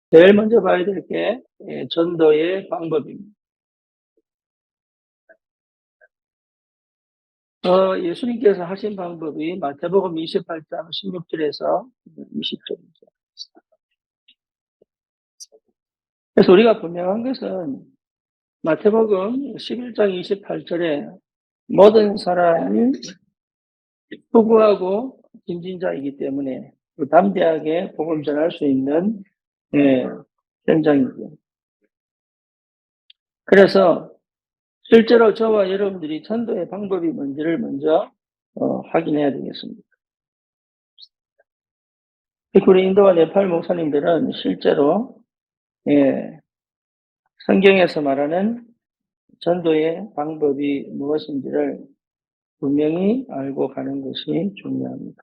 제일 먼저 봐야 될 게 전도의 방법입니다. 예수님께서 하신 방법이 마태복음 28장 16절에서 20절입니다. 그래서 우리가 분명한 것은 마태복음 11장 28절에 모든 사람이 후구하고 빈진자이기 때문에 담대하게 복음 전할 수 있는 현장이죠. 그래서 실제로 저와 여러분들이 전도의 방법이 뭔지를 먼저 확인해야 되겠습니다. 우리 인도와 네팔 목사님들은 실제로 성경에서 말하는 전도의 방법이 무엇인지를 분명히 알고 가는 것이 중요합니다.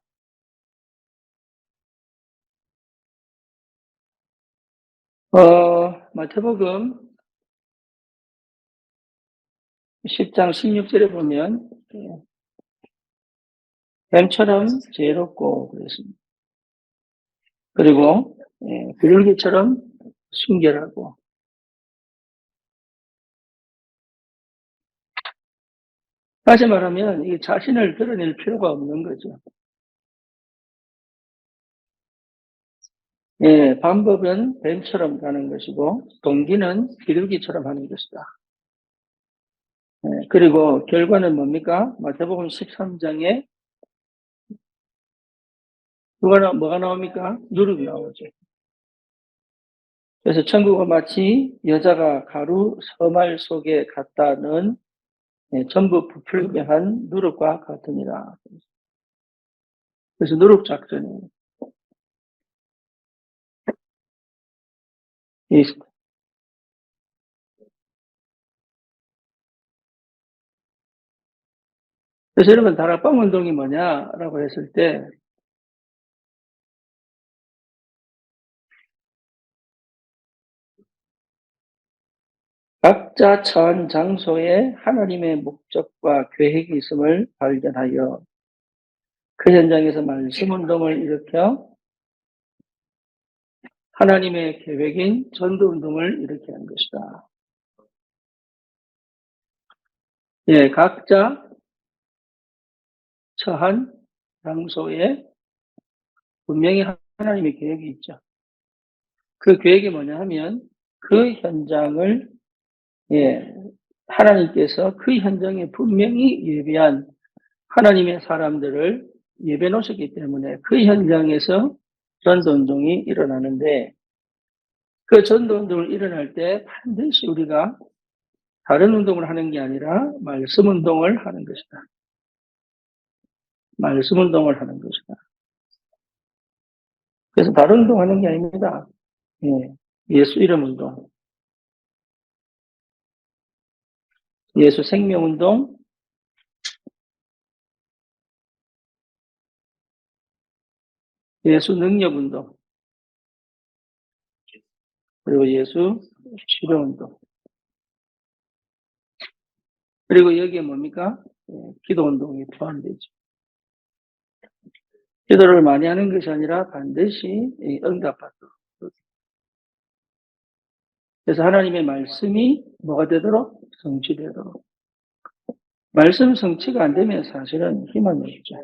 마태복음 10장 16절에 보면 뱀처럼 지혜롭고 그랬습니다. 그리고 비둘기처럼 순결하고, 다시 말하면 이 자신을 드러낼 필요가 없는 거죠. 방법은 뱀처럼 가는 것이고 동기는 비둘기처럼 하는 것이다. 그리고 결과는 뭡니까? 마태복음 13장에 뭐가 나옵니까? 누룩이 나오죠. 그래서 천국은 마치 여자가 가루 서말 속에 갖다 넣은 전부 부풀게 한 누룩과 같으니라. 그래서 누룩 작전이에요. 그래서 여러분 다락방 운동이 뭐냐라고 했을 때 각자 처한 장소에 하나님의 목적과 계획이 있음을 발견하여 그 현장에서 말씀 운동을 일으켜 하나님의 계획인 전도 운동을 일으키게 한 것이다. 각자 처한 장소에 분명히 하나님의 계획이 있죠. 그 계획이 뭐냐 하면 그 현장을 하나님께서 그 현장에 분명히 예비한 하나님의 사람들을 예배 놓으셨기 때문에 그 현장에서 전도운동이 일어나는데, 그 전도운동을 일어날 때 반드시 우리가 다른 운동을 하는 게 아니라 말씀 운동을 하는 것이다. 말씀 운동을 하는 것이다. 그래서 다른 운동하는 게 아닙니다. 예수 이름 운동, 예수 생명 운동, 예수 능력 운동, 그리고 예수 치료 운동. 그리고 여기에 뭡니까? 기도 운동이 포함되죠. 기도를 많이 하는 것이 아니라 반드시 응답받도록. 그래서 하나님의 말씀이 뭐가 되도록? 성취되도록. 말씀 성취가 안 되면 사실은 희망이 없죠.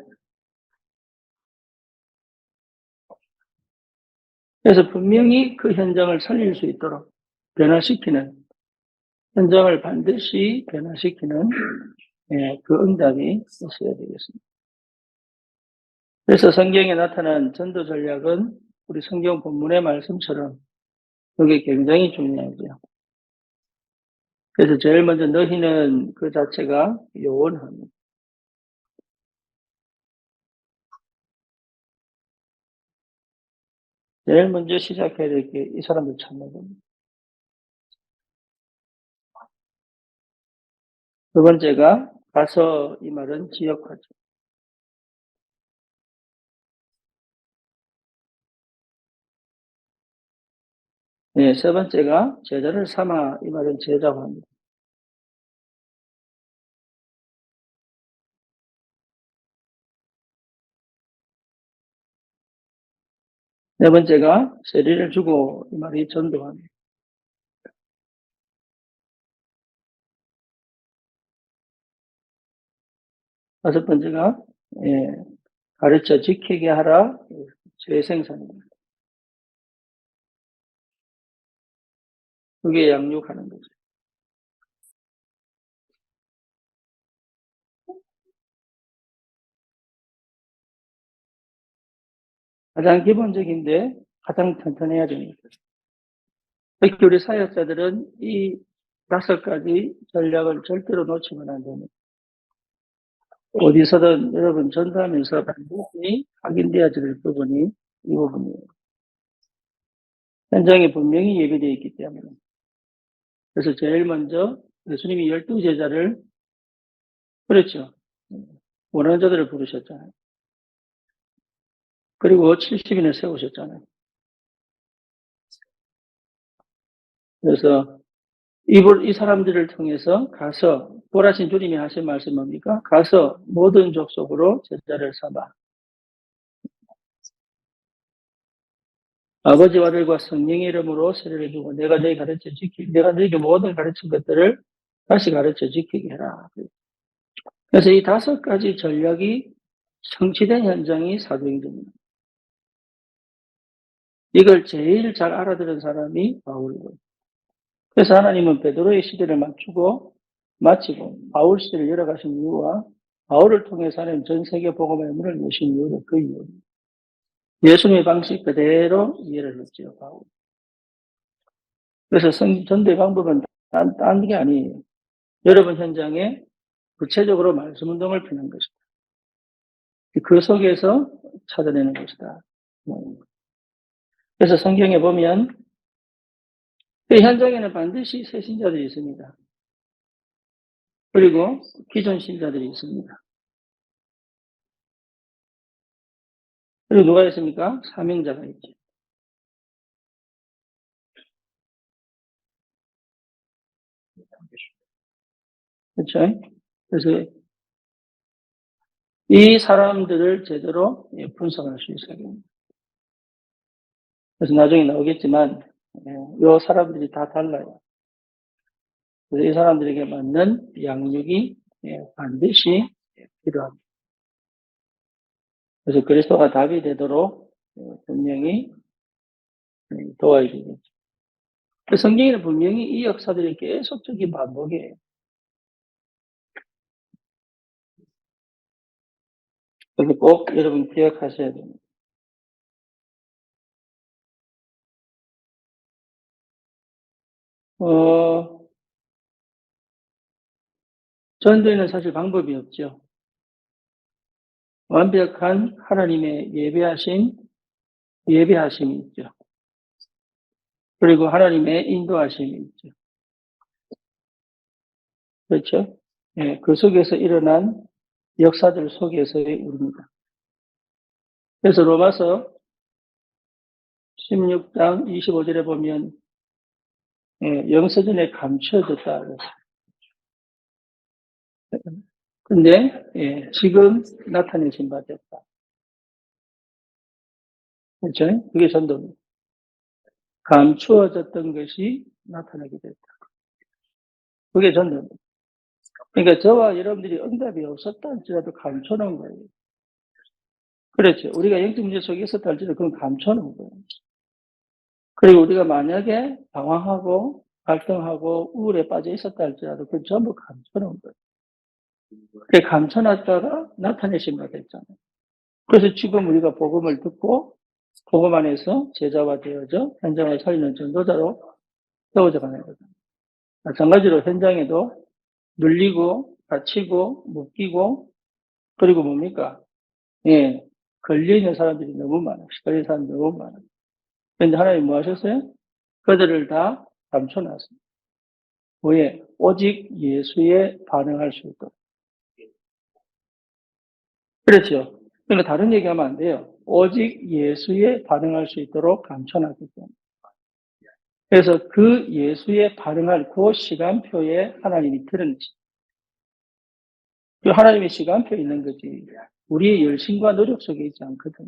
그래서 분명히 그 현장을 살릴 수 있도록 변화시키는, 현장을 반드시 변화시키는 그 응답이 있어야 되겠습니다. 그래서 성경에 나타난 전도 전략은 우리 성경 본문의 말씀처럼 그게 굉장히 중요하죠. 그래서 제일 먼저 너희는 그 자체가 요원합니다. 제일 먼저 시작해야 될 게 이 사람들 찾는 겁니다. 두 번째가 가서, 이 말은 지역화죠. 세 번째가 제자를 삼아, 이 말은 제자화입니다. 네 번째가 세리를 주고 이 말이 전도합니다. 다섯 번째가 가르쳐 지키게 하라 재생산입니다. 그게 양육하는 거죠. 가장 기본적인데 가장 튼튼해야 됩니다. 특히 우리 사역자들은 이 다섯 가지 전략을 절대로 놓치면 안 됩니다. 어디서든 여러분 전도하면서 반드시 확인되어야 될 부분이 이 부분이에요. 현장에 분명히 예비되어 있기 때문에. 그래서 제일 먼저 예수님이 12제자를 그랬죠. 원하는 자들을 부르셨잖아요. 그리고 70인을 세우셨잖아요. 그래서 이 사람들을 통해서 가서 보라신 주님이 하신 말씀 뭡니까? 가서 모든 족속으로 제자를 삼아 아버지와 아들과 성령의 이름으로 세례를 주고 내가 너에게 모든 가르친 것들을 다시 가르쳐 지키게 해라. 그래서 이 다섯 가지 전략이 성취된 현장이 사도행전입니다. 이걸 제일 잘 알아들은 사람이 바울이고요. 그래서 하나님은 베드로의 시대를 마치고 바울 시대를 열어가신 이유와 바울을 통해서 하나님 전 세계 복음의 문을 여신 이유도 그 이유입니다. 예수님의 방식 그대로 이해를 했죠, 바울. 그래서 전도의 방법은 딴 게 아니에요. 여러분 현장에 구체적으로 말씀 운동을 피는 것이다. 그 속에서 찾아내는 것이다. 그래서 성경에 보면 그 현장에는 반드시 새 신자들이 있습니다. 그리고 기존 신자들이 있습니다. 그리고 누가 있습니까? 사명자가 있죠. 그렇죠? 그래서 이 사람들을 제대로 분석할 수 있어야 됩니다. 그래서 나중에 나오겠지만 이 사람들이 다 달라요. 그래서 이 사람들에게 맞는 양육이 반드시 필요합니다. 그래서 그리스도가 답이 되도록 분명히 도와야 되겠죠. 성경에는 분명히 이 역사들이 계속적인 반복이에요. 그래서 꼭 여러분 기억하셔야 됩니다. 전도에는 사실 방법이 없죠. 완벽한 하나님의 예배하심이 있죠. 그리고 하나님의 인도하심이 있죠. 그렇죠? 그 속에서 일어난 역사들 속에서의 우리입니다. 그래서 로마서 16장 25절에 보면 영서전에 감춰졌다 그랬어요. 근데 지금 나타내신 바 됐다. 그렇죠? 그게 전도입니다. 감추어졌던 것이 나타나게 됐다. 그게 전도입니다. 그러니까 저와 여러분들이 응답이 없었다 할지라도 감춰놓은 거예요. 그렇죠. 우리가 영적 문제 속에 있었다 할지라도 그건 감춰놓은 거예요. 그리고 우리가 만약에 방황하고 갈등하고 우울에 빠져 있었다 할지라도 그건 전부 감춰놓은 거예요. 그게 감춰놨다가 나타내신 바 됐잖아요. 그래서 지금 우리가 복음을 듣고 복음 안에서 제자가 되어져 현장을 살리는 전도자로 세워져 가는 거죠. 마찬가지로 현장에도 눌리고 다치고 묶이고 그리고 뭡니까? 걸려있는 사람들이 너무 많아요. 걸린 사람들이 너무 많아요. 그런데 하나님 뭐 하셨어요? 그들을 다 감춰놨어요. 왜? 오직 예수에 반응할 수 있도록. 그렇죠. 그러니까 다른 얘기하면 안 돼요. 오직 예수에 반응할 수 있도록 감춰놨기 때문에. 그래서 그 예수에 반응할 그 시간표에 하나님이 드러내시. 그 하나님의 시간표에 있는 거지. 우리의 열심과 노력 속에 있지 않거든.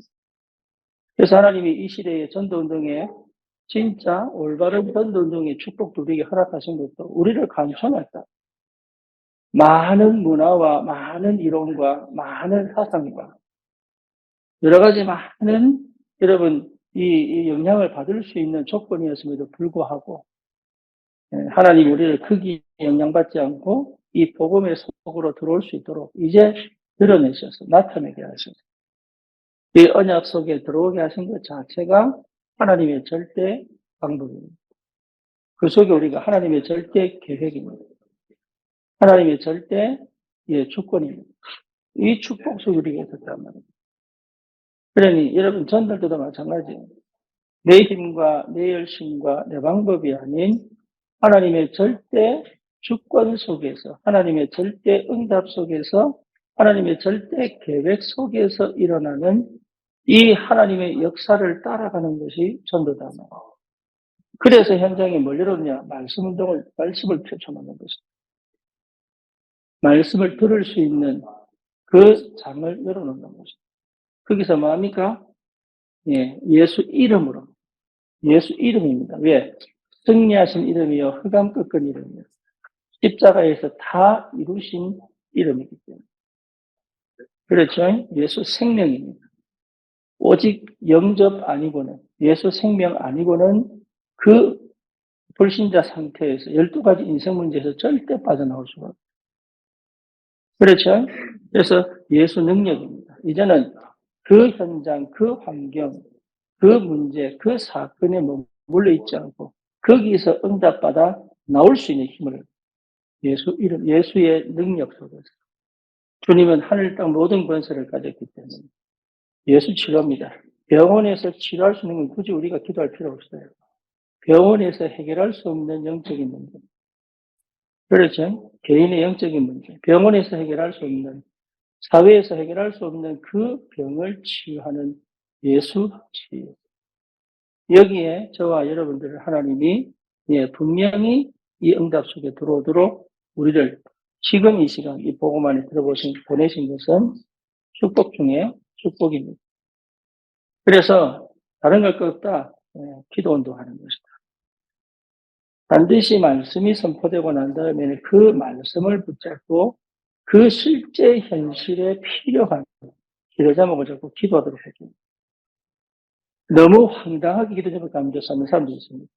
그래서 하나님이 이 시대의 전도운동에 진짜 올바른 전도운동의 축복도 우리에게 허락하신 것도 우리를 감춰놨다. 많은 문화와 많은 이론과 많은 사상과 여러 가지 많은 여러분 이 영향을 받을 수 있는 조건이었음에도 불구하고 하나님 우리를 크게 영향받지 않고 이 복음의 속으로 들어올 수 있도록 이제 드러내셔서 나타내게 하셔서 이 언약 속에 들어오게 하신 것 자체가 하나님의 절대 방법입니다. 그 속에 우리가 하나님의 절대 계획입니다. 하나님의 절대 주권입니다. 이 축복 속에 우리가 있었단 말입니다. 그러니 여러분 전달도 마찬가지예요. 내 힘과 내 열심과 내 방법이 아닌 하나님의 절대 주권 속에서 하나님의 절대 응답 속에서 하나님의 절대 계획 속에서 일어나는 이 하나님의 역사를 따라가는 것이 전도다. 그래서 현장에 뭘 열었냐? 말씀을 펼쳐놓는 것입니다. 말씀을 들을 수 있는 그 장을 열어놓는 것입니다. 거기서 뭐합니까? 예수 이름으로. 예수 이름입니다. 왜? 승리하신 이름이요. 흑암 꺾은 이름이요. 십자가에서 다 이루신 이름이기 때문에. 그렇죠? 예수 생명입니다. 오직 영접 아니고는, 예수 생명 아니고는 그 불신자 상태에서 12가지 인생 문제에서 절대 빠져나올 수가 없어요. 그렇죠? 그래서 예수 능력입니다. 이제는 그 현장, 그 환경, 그 문제, 그 사건에 머물러 있지 않고 거기서 응답받아 나올 수 있는 힘을 예수 이름, 예수의 능력 속에서 주님은 하늘 땅 모든 권세를 가졌기 때문에 예수 치료입니다. 병원에서 치료할 수 있는 건 굳이 우리가 기도할 필요 없어요. 병원에서 해결할 수 없는 영적인 문제. 그렇죠? 개인의 영적인 문제. 병원에서 해결할 수 없는, 사회에서 해결할 수 없는 그 병을 치유하는 예수 치유. 여기에 저와 여러분들을 하나님이 분명히 이 응답 속에 들어오도록 우리를 지금 이 시간 이 복음 안에 보내신 것은 축복 중에 축복입니다. 그래서 다른 걸 것 없다. 기도 운동하는 것이다. 반드시 말씀이 선포되고 난 다음에는 그 말씀을 붙잡고 그 실제 현실에 필요한 기도 제목을 잡고 기도하도록 해줍니다. 너무 황당하게 기도 제목을 감겨서 하는 사람도 있습니다.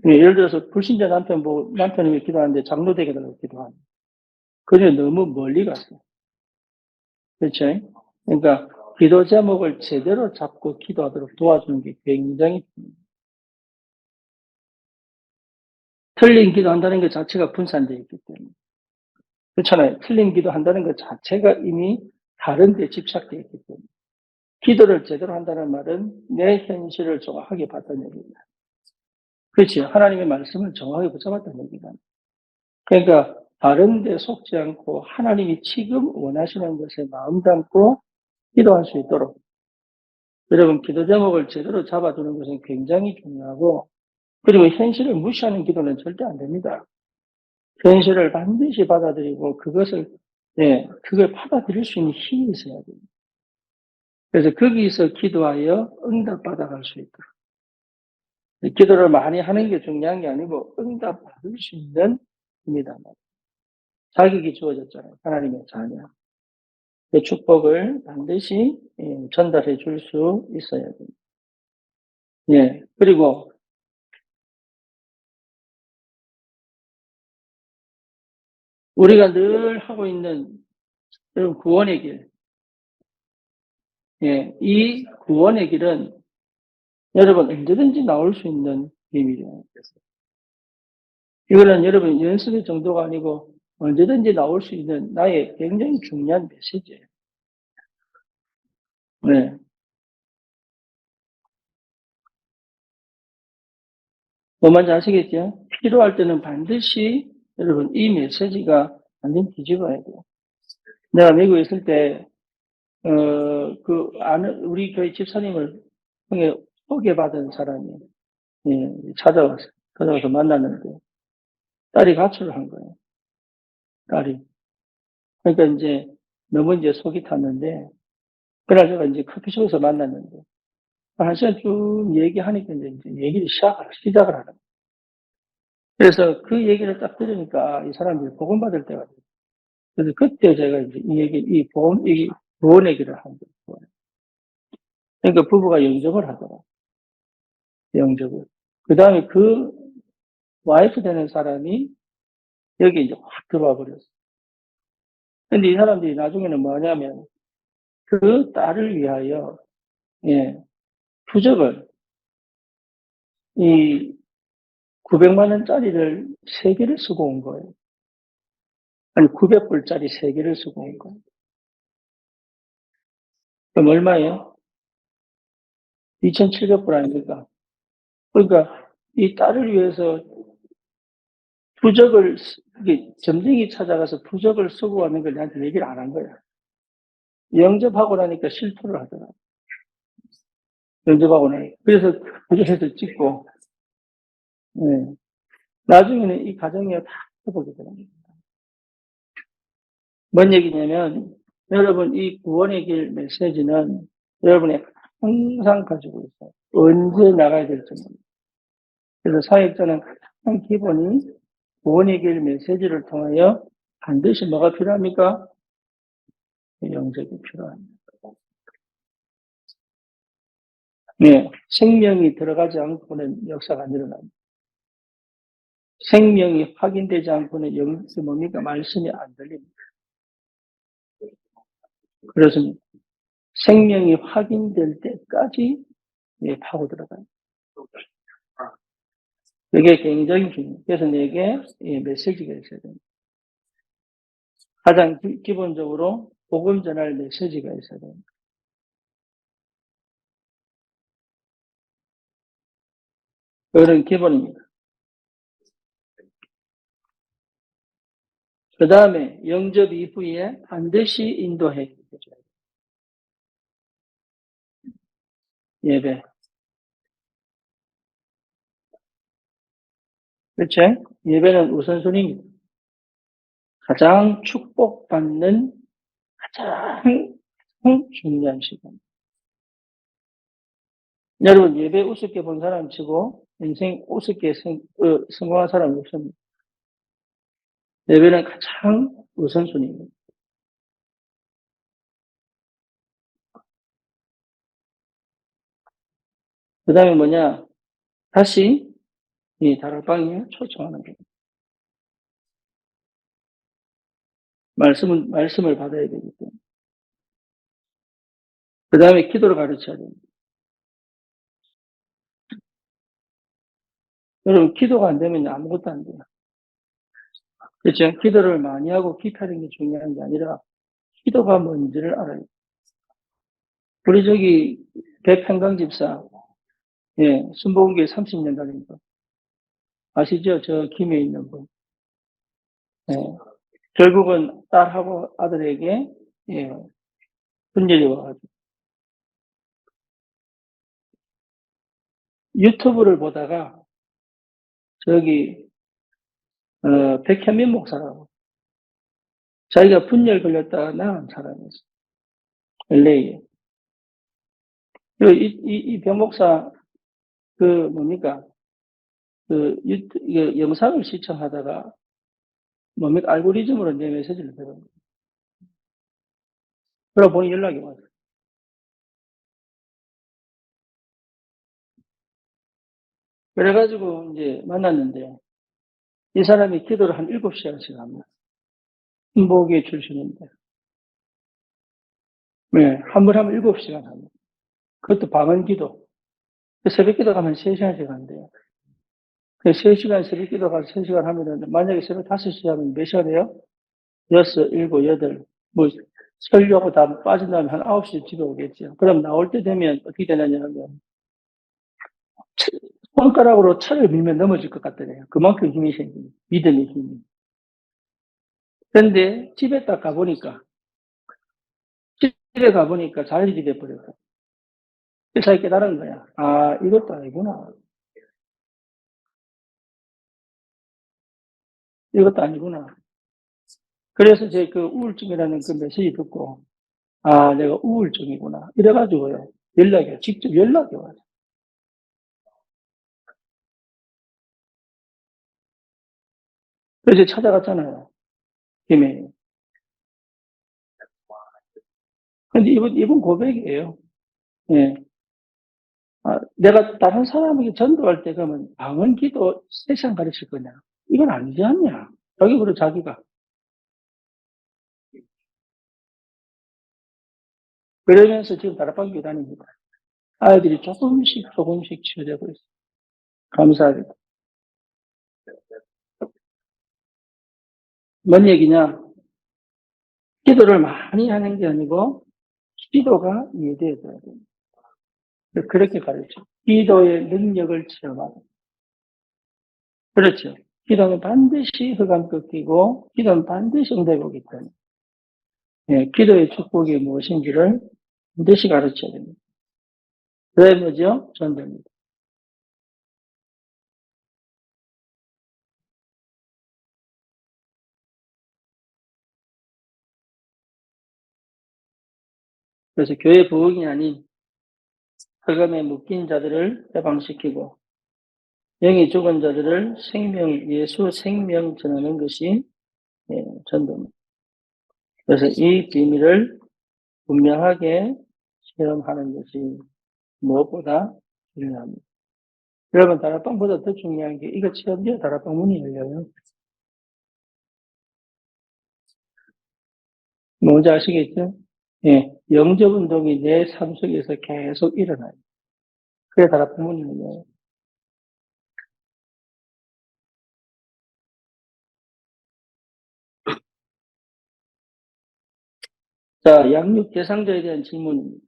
예를 들어서 불신자 남편이 왜 기도하는데 장로 되게 달라고 기도합니다. 그게 너무 멀리 갔어요. 그렇죠? 그러니까 기도 제목을 제대로 잡고 기도하도록 도와주는 게 굉장히 중요합니다. 틀린 기도한다는 것 자체가 분산되어 있기 때문에. 그렇잖아요. 틀린 기도한다는 것 자체가 이미 다른 데 집착되어 있기 때문에. 기도를 제대로 한다는 말은 내 현실을 정확하게 봤다는 얘기입니다. 그렇지. 하나님의 말씀을 정확하게 붙잡았다는 얘기다. 그러니까 다른 데 속지 않고 하나님이 지금 원하시는 것에 마음 담고 기도할 수 있도록 여러분 기도 제목을 제대로 잡아두는 것은 굉장히 중요하고 그리고 현실을 무시하는 기도는 절대 안 됩니다. 현실을 반드시 받아들이고 그걸 받아들일 수 있는 힘이 있어야 돼요. 그래서 거기서 기도하여 응답받아갈 수 있도록. 기도를 많이 하는 게 중요한 게 아니고 응답받을 수 있는 힘이다. 자격이 주어졌잖아요. 하나님의 자녀. 그 축복을 반드시 전달해 줄 수 있어야 됩니다. 그리고 우리가 늘 하고 있는 구원의 길. 이 구원의 길은 여러분 언제든지 나올 수 있는 비밀이에요. 이거는 여러분 연습의 정도가 아니고 언제든지 나올 수 있는 나의 굉장히 중요한 메시지예요. 네. 뭔지 아시겠죠? 필요할 때는 반드시 여러분 이 메시지가 완전 뒤집어야 돼요. 내가 미국에 있을 때, 우리 교회 집사님을 통해 소개받은 사람이, 찾아와서 만났는데, 딸이 가출을 한 거예요. 딸이. 그러니까 이제, 너무 이제 속이 탔는데, 그날 제가 이제 커피숍에서 만났는데, 한 시간 쭉 얘기하니까 이제 얘기를 시작을 하는 거예요. 그래서 그 얘기를 딱 들으니까 이 사람들이 복음받을 때가 돼요. 그래서 그때 제가 이제 이 구원 얘기를 한 거예요. 그러니까 부부가 영접을 하더라고요. 영접을. 그 다음에 그 와이프 되는 사람이 여기 이제 확 들어와 버렸어요. 근데 이 사람들이 나중에는 뭐냐면 그 딸을 위하여, 예, 부적을, 이 900만 원짜리를 3개를 쓰고 온 거예요. 아니, 900불짜리 3개를 쓰고 온 거예요. 그럼 얼마예요? 2,700불 아닙니까? 그러니까 이 딸을 위해서 부적을, 이게 점쟁이 찾아가서 부적을 쓰고 왔는 걸 나한테 얘기를 안 한 거야. 영접하고 나니까 실토를 하더라. 영접하고 나니까. 그래서 부적에서 찍고, 예. 나중에는 이 가정이 다 회복이 되는 거예요. 뭔 얘기냐면, 여러분, 이 구원의 길 메시지는 여러분이 항상 가지고 있어요. 언제 나가야 될지 모릅니다. 그래서 사역자는 가장 기본이 구원의 길 메시지를 통하여 반드시 뭐가 필요합니까? 영접이 필요합니다. 네, 생명이 들어가지 않고는 역사가 안 일어납니다. 생명이 확인되지 않고는 뭡니까? 말씀이 안 들립니다. 그렇습니다. 생명이 확인될 때까지 파고 들어가요. 이게 굉장히 중요해요. 그래서 내게 메시지가 있어야 됩니다. 가장 기본적으로 복음 전할 메시지가 있어야 됩니다. 그런 기본입니다. 그 다음에 영접 이후에 반드시 인도해 줘야 돼요. 예배. 그렇죠? 예배는 우선순위입니다. 가장 축복받는 가장 중요한 시간. 여러분, 예배 우습게 본 사람 치고 인생 우습게 성공한 사람이 없습니다. 예배는 가장 우선순위입니다. 그 다음에 뭐냐? 다시 이 다락방에 초청하는 거예요. 말씀을 받아야 되기 때문에. 그 다음에 기도를 가르쳐야 됩니다. 여러분, 기도가 안 되면 아무것도 안 돼요. 그렇죠? 기도를 많이 하고 깊이 하는 게 중요한 게 아니라 기도가 뭔지를 알아요. 우리 저기 백평강 집사, 예, 순복음교회 30년 다닌 분. 아시죠? 저 김해 있는 분. 예. 결국은 딸하고 아들에게, 예, 분열이 와가지고. 유튜브를 보다가, 저기, 백현민 목사라고. 자기가 분열 걸렸다가 나은 사람이었어. LA에. 이병 목사, 뭡니까? 이게 영상을 시청하다가, 뭡니까? 알고리즘으로 내 메시지를 들은 거예요. 그러고 보니 연락이 왔어요. 그래가지고 이제 만났는데, 이 사람이 기도를 한 7시간씩 합니다. 신보기의 출신인데. 네, 한 번 하면 7시간 합니다. 그것도 밤은 기도. 새벽 기도 가면 3시간씩 한대요. 3시간 새벽 기도 가서 3시간 하면은, 만약에 새벽 5시 하면 몇 시간 해요? 6, 7, 8. 뭐, 설교하고 다 빠진 다음에 한 9시에 집에 오겠죠. 그럼 나올 때 되면 어떻게 되느냐 하면, 손가락으로 차를 밀면 넘어질 것 같더래요. 그만큼 힘이 생깁니다. 믿음의 힘이. 그런데 집에 딱 가보니까, 집에 가보니까 자연이 돼버렸어. 자기 깨달은 거야. 아, 이것도 아니구나. 이것도 아니구나. 그래서 제 그 우울증이라는 그 메시지 듣고, 아, 내가 우울증이구나. 이래가지고요. 직접 연락이 와요. 그래서 찾아갔잖아요. 김해. 근데 이분 고백이에요. 예. 내가 다른 사람에게 전도할 때 그러면 방언 기도 세상 가르칠 거냐? 이건 아니지 않냐? 자기로 자기가. 그러면서 지금 다락방 교단입니다. 아이들이 조금씩 치유되고 있어요. 감사하게도. 뭔 얘기냐? 기도를 많이 하는 게 아니고, 기도가 이해되어야 돼요. 그렇게 가르쳐. 기도의 능력을 체험하고. 그렇죠. 기도는 반드시 흑암 꺾이고, 기도는 반드시 응답이 오기 때문에. 예, 기도의 축복이 무엇인지를 반드시 가르쳐야 됩니다. 그게 뭐죠? 전도입니다. 그래서 교회 부흥이 아닌 흑암에 묶인 자들을 해방시키고, 영이 죽은 자들을 예수 생명 전하는 것이 예, 전도입니다. 그래서 이 비밀을 분명하게 체험하는 것이 무엇보다 중요합니다. 여러분, 다락방보다 더 중요한 게 이거 체험돼야 다락방 문이 열려요. 뭔지 아시겠죠? 예, 영접 운동이 내 삶 속에서 계속 일어나요. 그래 다락방 문이 열려요. 자, 양육 대상자에 대한 질문입니다.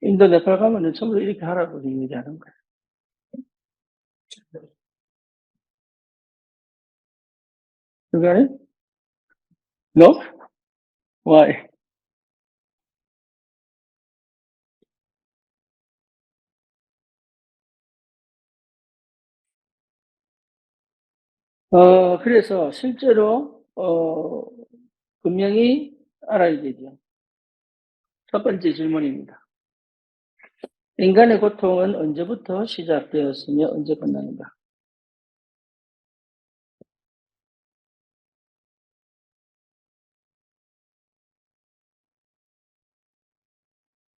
인도 네팔 가면은 전부 이렇게 하라고 얘기하는 거예요. 그거는 No? Why? 그래서 실제로, 분명히 알아야 되죠. 첫 번째 질문입니다. 인간의 고통은 언제부터 시작되었으며 언제 끝나는가?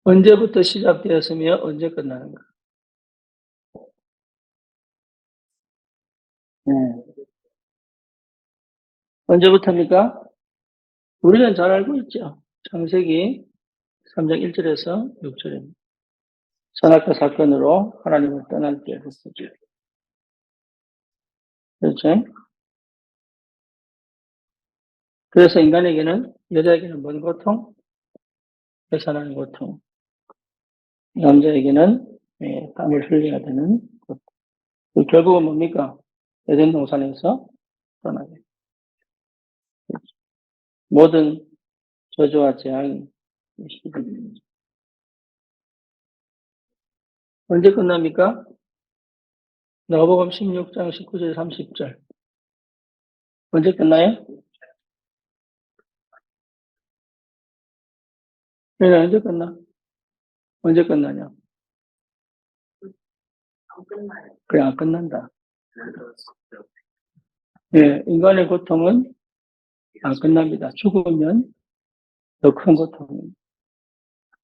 언제부터 시작되었으며 언제 끝나는가? 네. 언제부터입니까? 우리는 잘 알고 있죠. 창세기 3장 1절에서 6절입니다. 선악과 사건으로 하나님을 떠날 때부터죠. 그렇죠? 그래서 인간에게는, 여자에게는 뭔 고통? 해산하는 고통. 남자에게는 땀을 흘려야 되는 고통. 결국은 뭡니까? 에덴 동산에서 떠나게. 모든 저주와 재앙이 시작됩니다. 언제 끝납니까? 마가복음 16장 19절 30절. 언제 끝나요? 네, 언제 끝나? 언제 끝나냐? 그래, 안 끝난다. 예, 인간의 고통은 안 끝납니다. 죽으면 더 큰 고통입니다.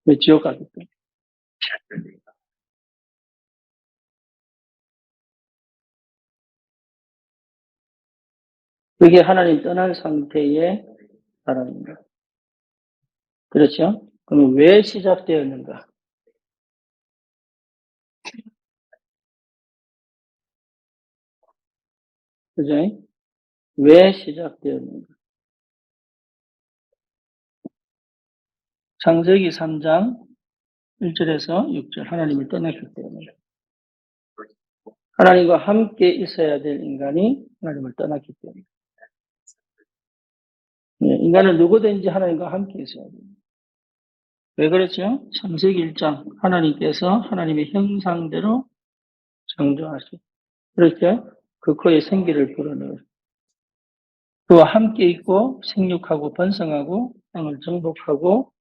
왜 지옥 가기 때문에. 그게 하나님 떠난 상태의 사람입니다. 그렇죠? 그럼 왜 시작되었는가? 그죠? 왜 시작되었는가? 창세기 3장 1절에서 6절 하나님을 떠났기 때문에. 하나님과 함께 있어야 될 인간이 하나님을 떠났기 때문에. 인간은 누구든지 하나님과 함께 있어야 돼요. 왜 그렇죠? 창세기 1장 하나님께서 하나님의 형상대로 창조하시고 그렇죠? 그 코에 생기를 불어넣어 그와 함께 있고 생육하고 번성하고 땅을 정복하고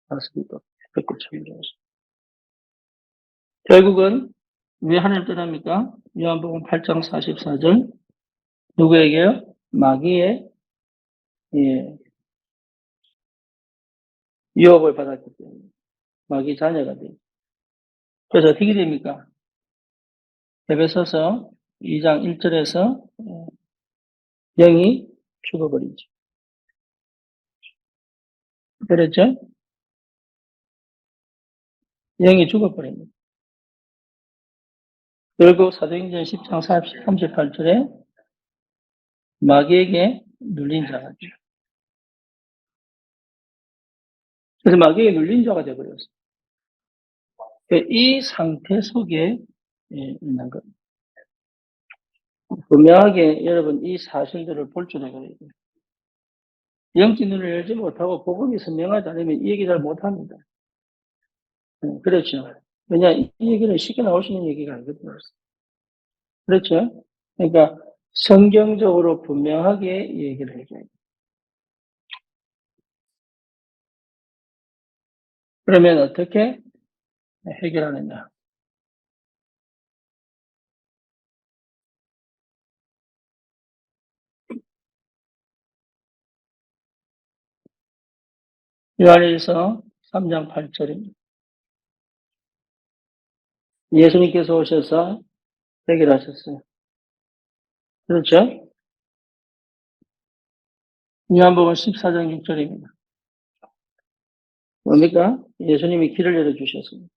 다스리고 그렇게 창조하시고 결국은 왜 하나님 떠납니까? 요한복음 8장 44절 누구에게요? 마귀의 유혹을 받았기 때문에 마귀 자녀가 돼요. 그래서 어떻게 됩니까? 에베소서 2장 1절에서 영이 죽어버리죠. 그렇죠? 영이 죽어버립니다. 결국 사도행전 10장 38절에 마귀에게 눌린 자가 돼요. 그래서 마귀에게 눌린 자가 되어버렸어요. 이 상태 속에 있는 겁니다. 분명하게 여러분 이 사실들을 볼 줄 알아야 돼요. 영적 눈을 열지 못하고 복음이 선명하지 않으면 이 얘기 잘 못합니다. 그렇죠. 왜냐, 이 얘기는 쉽게 나올 수 있는 얘기가 아니거든요. 그렇죠. 그러니까 성경적으로 분명하게 이 얘기를 해줘야 돼요. 그러면 어떻게 해결하느냐. 요한일서 3장 8절입니다. 예수님께서 오셔서 해결하셨어요. 그렇죠? 요한복음 14장 6절입니다. 뭡니까? 예수님이 길을 열어주셨습니다.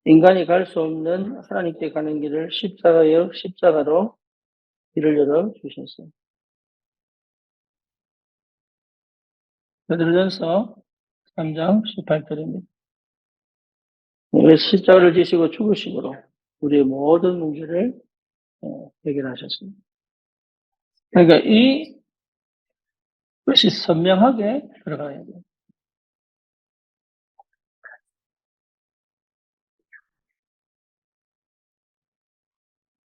인간이 갈 수 없는 하나님께 가는 길을 십자가로 길을 열어주셨어요. 베드로전서 3장 18절입니다. 십자가를 지시고 죽으심으로 우리의 모든 문제를 해결하셨습니다. 그러니까 이것이 선명하게 들어가야 돼요.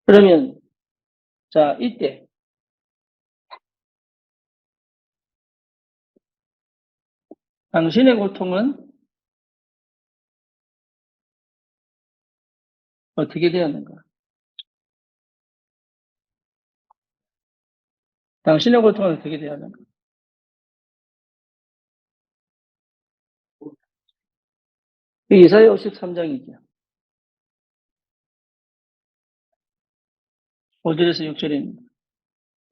그러면 자 이때 당신의 고통은 어떻게 되었는가? 당신의 고통은 어떻게 되었는가? 이사야 53장이죠. 5절에서 6절입니다.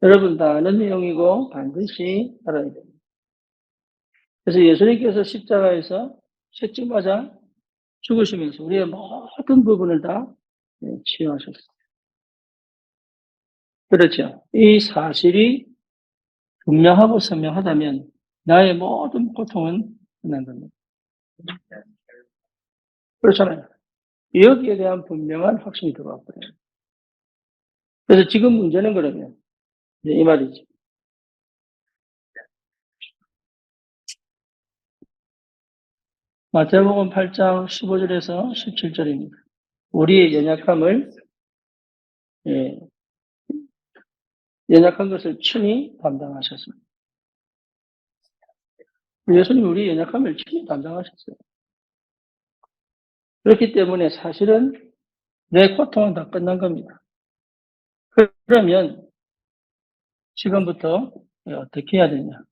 여러분 다 아는 내용이고 반드시 알아야 됩니다. 그래서 예수님께서 십자가에서 채찍맞아 죽으시면서 우리의 모든 부분을 다 치유하셨어요. 그렇죠. 이 사실이 분명하고 선명하다면 나의 모든 고통은 끝난 겁니다. 그렇잖아요. 여기에 대한 분명한 확신이 들어왔거든요. 그래서 지금 문제는 그러면 이 말이지. 마태복음 8장 15절에서 17절입니다. 우리의 예, 연약한 것을 친히 담당하셨습니다. 예수님이 우리의 연약함을 친히 담당하셨어요. 그렇기 때문에 사실은 내 고통은 다 끝난 겁니다. 그러면 지금부터 어떻게 해야 되냐?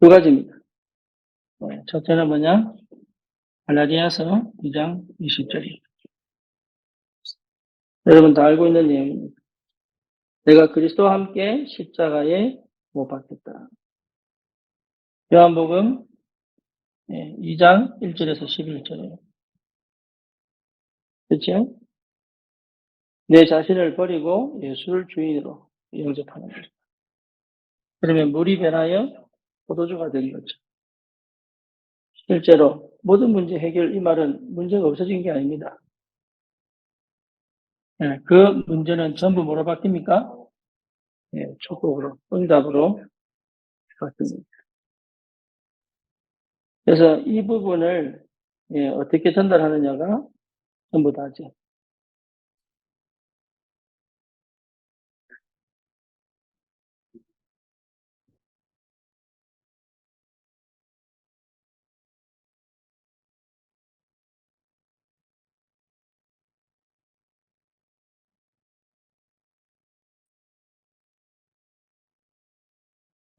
두 가지입니다. 첫째는 뭐냐? 갈라디아서 2장 20절입니다. 여러분 다 알고 있는 내용입니다. 내가 그리스도와 함께 십자가에 못 박혔다. 요한복음 2장 1절에서 11절이에요. 그렇죠? 내 자신을 버리고 예수를 주인으로 영접하는 거죠. 그러면 물이 변하여 포도주가 된 거죠. 실제로 모든 문제 해결 이 말은 문제가 없어진 게 아닙니다. 예, 그 문제는 전부 뭐로 바뀝니까? 예, 축복으로, 응답으로 바뀝니다. 그래서 이 부분을 예, 어떻게 전달하느냐가 전부 다죠.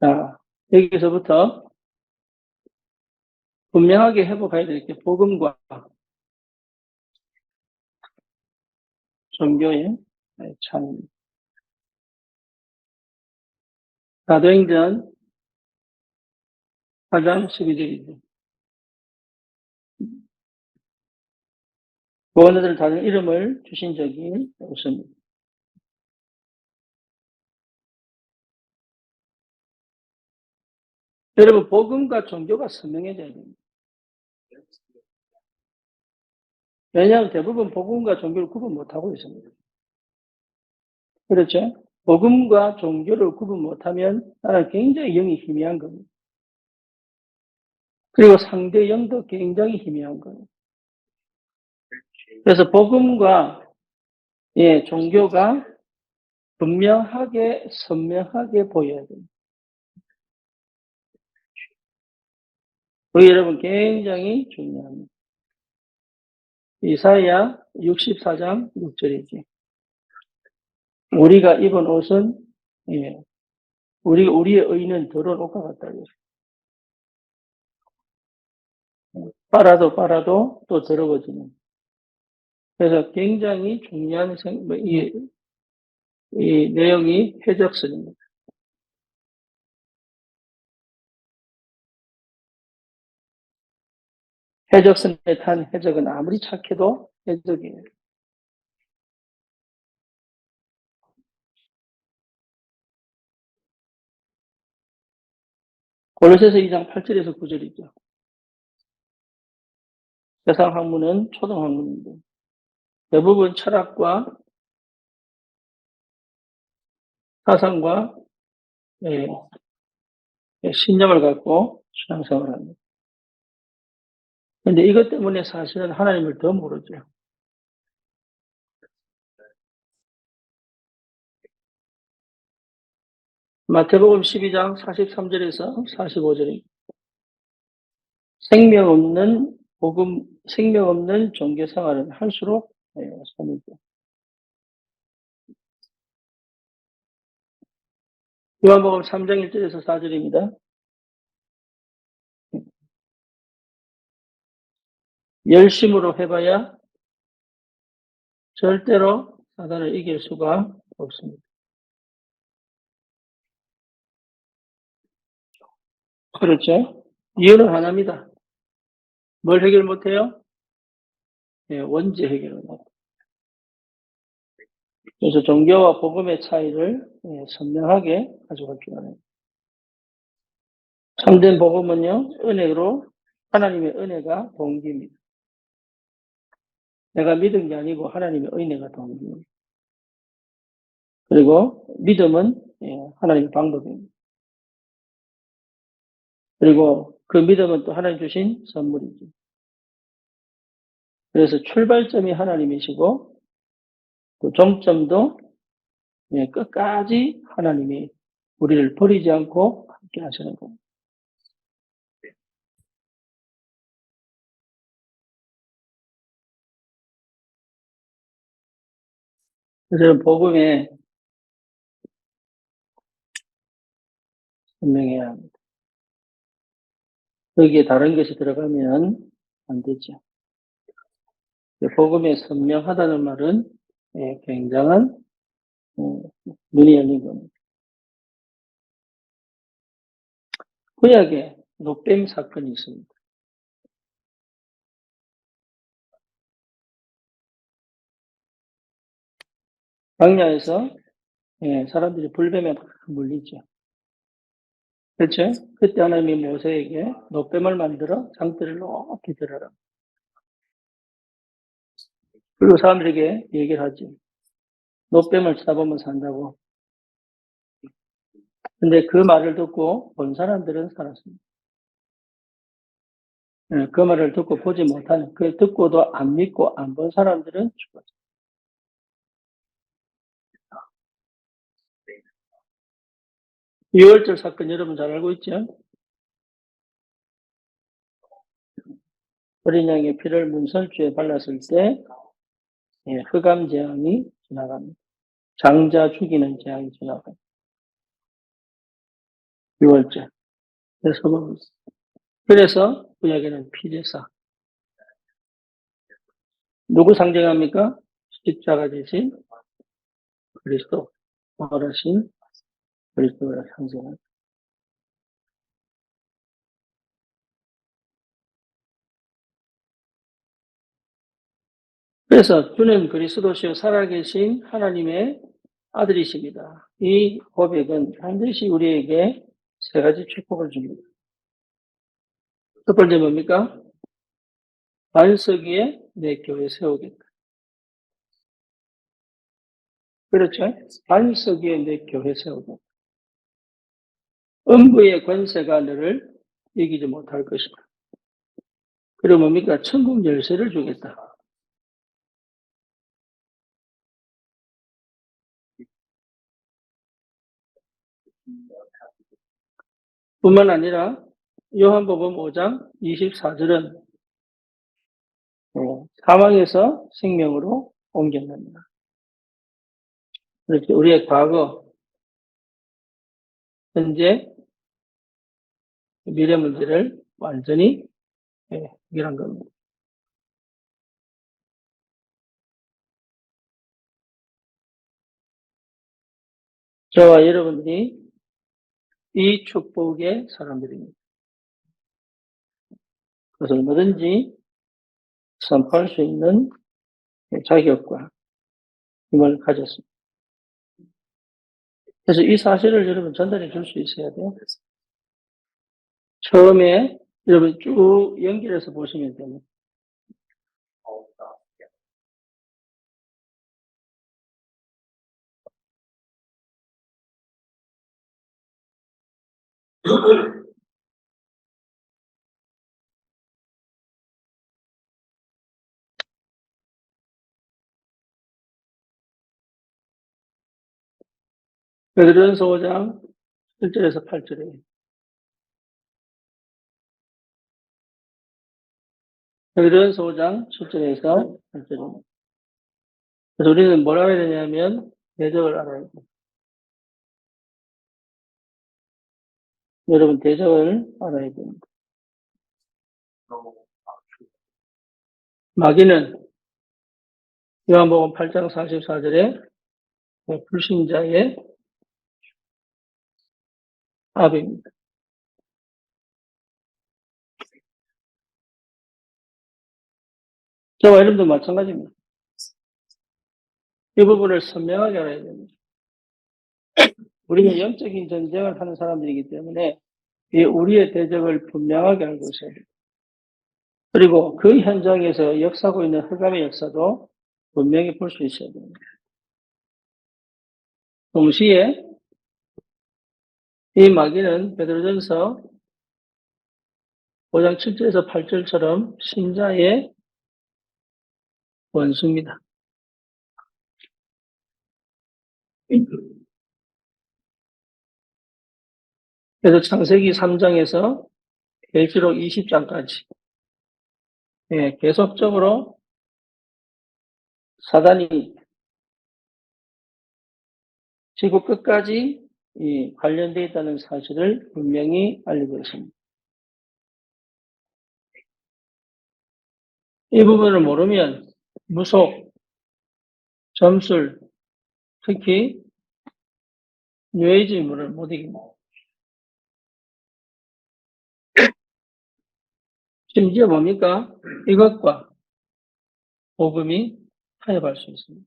자, 여기서부터 분명하게 회복해야 될 게 복음과 종교의 차이입니다. 사도행전 4장 12절이죠. 구원자들 다른 이름을 주신 적이 없습니다. 여러분, 복음과 종교가 선명해져야 됩니다. 왜냐하면 대부분 복음과 종교를 구분 못하고 있습니다. 그렇죠? 복음과 종교를 구분 못하면 나는 굉장히 영이 희미한 겁니다. 그리고 상대 영도 굉장히 희미한 거예요. 그래서 복음과 예, 종교가 분명하게 선명하게 보여야 됩니다. 우리 여러분 굉장히 중요합니다. 이사야 64장 6절이지. 우리가 입은 옷은 예, 우리의 의는 더러운 옷과 같다. 빨아도 또 더러워지는. 그래서 굉장히 중요한 이 내용이 해적선입니다. 해적선에 탄 해적은 아무리 착해도 해적이에요. 골로새서 2장 8절에서 9절이죠. 세상 학문은 초등 학문인데 대부분 철학과 사상과 예, 신념을 갖고 신앙생활을 합니다. 그런데 이것 때문에 사실은 하나님을 더 모르죠. 마태복음 12장 43절에서 45절입니다. 생명 없는 복음, 생명 없는 종교 생활은 할수록 선이죠. 요한복음 3장 1절에서 4절입니다. 열심으로 해봐야 절대로 사단을 이길 수가 없습니다. 그렇죠? 이유는 하나입니다. 뭘 해결 못해요? 예, 원죄 해결을 못해요. 그래서 종교와 복음의 차이를 선명하게 가져갈 필요합니다. 참된 복음은요, 은혜로 하나님의 은혜가 동기입니다. 내가 믿은 게 아니고 하나님의 은혜가 동기입니다. 그리고 믿음은 하나님의 방법입니다. 그리고 그 믿음은 또 하나님 주신 선물이죠. 그래서 출발점이 하나님이시고 또 종점도 끝까지 하나님이 우리를 버리지 않고 함께 하시는 겁니다. 그래서 복음에 분명해야 합니다. 여기에 다른 것이 들어가면 안 되죠. 복음에 선명하다는 말은 굉장한 눈이 열린 겁니다. 구약에 노뱀 사건이 있습니다. 광야에서 사람들이 불뱀에 막 물리죠. 그렇죠? 그때 하나님이 모세에게 노뱀을 만들어 장대를 높이 들어라. 그리고 사람들에게 얘기를 하지. 노뱀을 쳐다보면 산다고. 근데 그 말을 듣고 본 사람들은 살았습니다. 그 말을 듣고 보지 못한, 그 듣고도 안 믿고 안 본 사람들은 죽었어요. 유월절 사건 여러분 잘 알고 있죠? 어린 양의 피를 문설주에 발랐을 때 흑암 재앙이 지나갑니다. 장자 죽이는 재앙이 지나갑니다. 유월절. 그래서 구약에는 피제사. 누구 상징합니까? 십자가 대신 그리스도, 부활하신 그리스도를 상징합니다. 그래서 주는 그리스도시요 살아계신 하나님의 아들이십니다. 이 고백은 반드시 우리에게 세 가지 축복을 줍니다. 첫 번째 뭡니까? 반석 위에 내 교회 세우겠다. 그렇죠? 반석 위에 내 교회 세우겠다. 음부의 권세가 너를 이기지 못할 것이다. 그리고 뭡니까? 천국 열쇠를 주겠다. 뿐만 아니라 요한복음 5장 24절은 사망에서 생명으로 옮겨납니다. 그렇게 우리의 과거, 현재, 미래 문제를 완전히 해결한 겁니다. 저와 여러분들이 이 축복의 사람들입니다. 그래서 얼마든지 선포할 수 있는 자격과 힘을 가졌습니다. 그래서 이 사실을 여러분 전달해 줄 수 있어야 돼요. 처음에 여러분 쭉 연결해서 보시면 됩니다. 베드로전서 5장 1절에서 8절에 베드로전서 5장 7절에서 8절입니다. 그래서 우리는 뭘 알아야 되냐면 대적을 알아야 돼요. 여러분 대적을 알아야 됩니다. 마귀는 요한복음 8장 44절에 불신자의 아비입니다. 저와 여러분도 마찬가지입니다. 이 부분을 선명하게 알아야 됩니다. 우리는 영적인 전쟁을 하는 사람들이기 때문에 이 우리의 대적을 분명하게 알고 있어야 됩니다. 그리고 그 현장에서 역사하고 있는 흑암의 역사도 분명히 볼 수 있어야 됩니다. 동시에 이 마귀는 베드로전서 5장 7절에서 8절처럼 신자의 원수입니다. 그래서 창세기 3장에서 계시록 20장까지 계속적으로 사단이 지구 끝까지 관련되어 있다는 사실을 분명히 알리고 있습니다. 이 부분을 모르면 무속, 점술, 특히 뉴에이즘을 못 이깁니다. 심지어 뭡니까? 이것과 복음이 타협할 수 있습니다.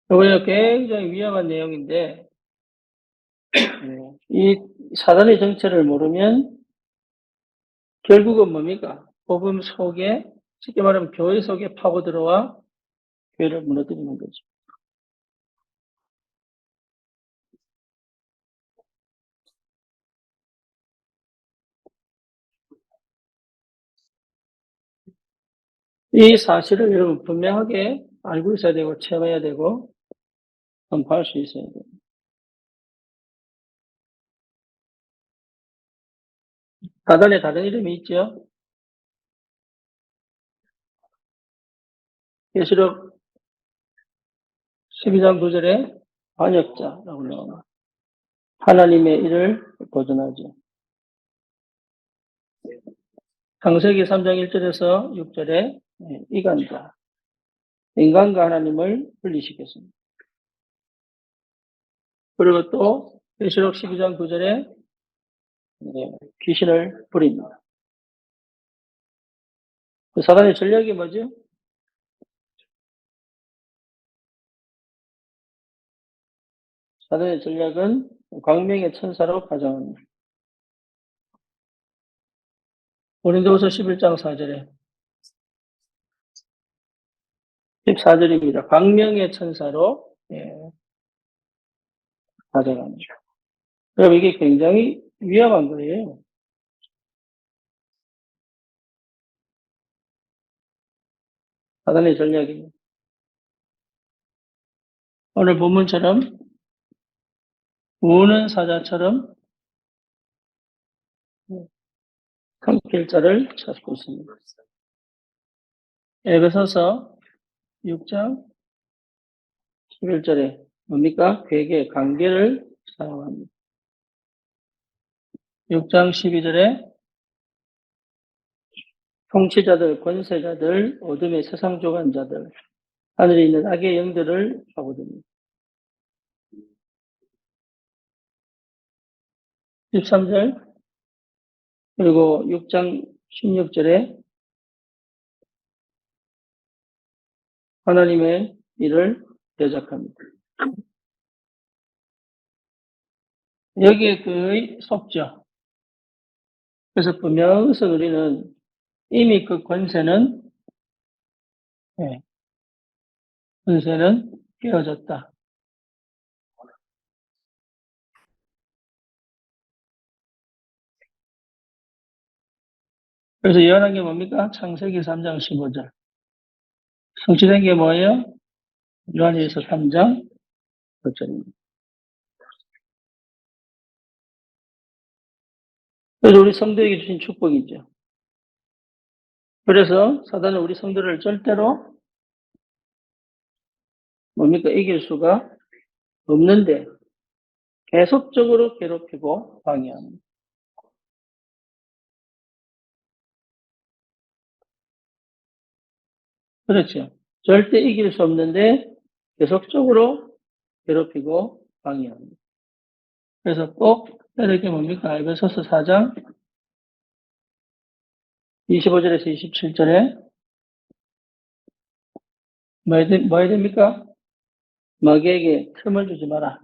이거 굉장히 위험한 내용인데, 이 사단의 정체를 모르면 결국은 뭡니까? 복음 속에, 쉽게 말하면 교회 속에 파고 들어와 교회를 무너뜨리는 거죠. 이 사실을 여러분 분명하게 알고 있어야 되고, 체험해야 되고, 선포할 수 있어야 돼요. 사단에 다른 이름이 있죠? 계시록 12장 9절에 반역자라고 나옵니다. 하나님의 일을 도전하죠. 창세기 3장 1절에서 6절에 이간자, 인간과 하나님을 분리시켰습니다. 그리고 또 계시록 12장 9절에 귀신을 부립니다. 그 사단의 전략이 뭐죠? 사단의 전략은 광명의 천사로 가정합니다. 고린도후서 11장 4절에 14절입니다. 광명의 천사로 가정합니다. 그럼 이게 굉장히 위험한 거예요. 사단의 전략입니다. 오늘 본문처럼 우는 사자처럼 삼킬 자를 찾고 있습니다. 에베소서 6장 11절에 뭡니까? 괴계, 관계를 사용합니다. 6장 12절에 통치자들, 권세자들, 어둠의 세상 조간자들, 하늘에 있는 악의 영들을 파고듭니다. 13절 그리고 6장 16절에 하나님의 일을 대적합니다. 여기에 거의 속죠. 그래서 분명해서 우리는 이미 그 권세는 깨어졌다. 그래서 예언한 게 뭡니까? 창세기 3장 15절. 성취된 게 뭐예요? 요한일서 3장 9절입니다. 그래서 우리 성도에게 주신 축복이죠. 그래서 사단은 우리 성도를 절대로 뭡니까? 이길 수가 없는데 계속적으로 괴롭히고 방해합니다. 그렇죠. 절대 이길 수 없는데 계속적으로 괴롭히고 방해합니다. 그래서 꼭 해야 될 게 뭡니까? 에베소서 4장 25절에서 27절에 뭐 해야 됩니까? 마귀에게 틈을 주지 마라.